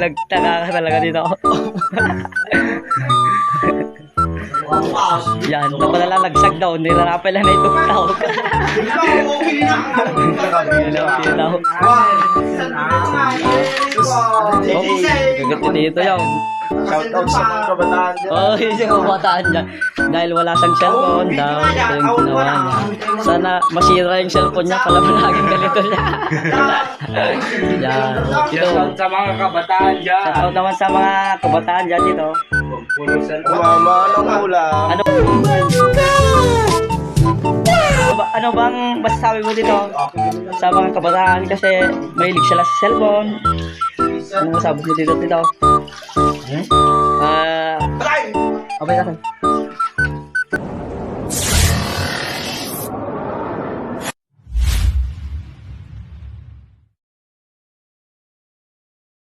Nagtaka ka talaga dito. Yan, napalalalagsag daw. Hindi na pala na itong tawag. Gagati dito yung Shoutout sa mga kabataan dyan. oh, yung kabataan dyan. Dahil wala siyang cellphone daw. Ito yung ginawa niya. Sana masira yung cellphone niya. Pala laging ganito niya. Yan. Ito. Shoutout sa mga kabataan dyan. Shoutout naman sa mga kabataan dyan dito. Mama, anong ulam? Ano bang masasabi mo dito sa mga kabataan kasi mahilig sila sa cellphone? Ano masasabi mo dito? Okay na.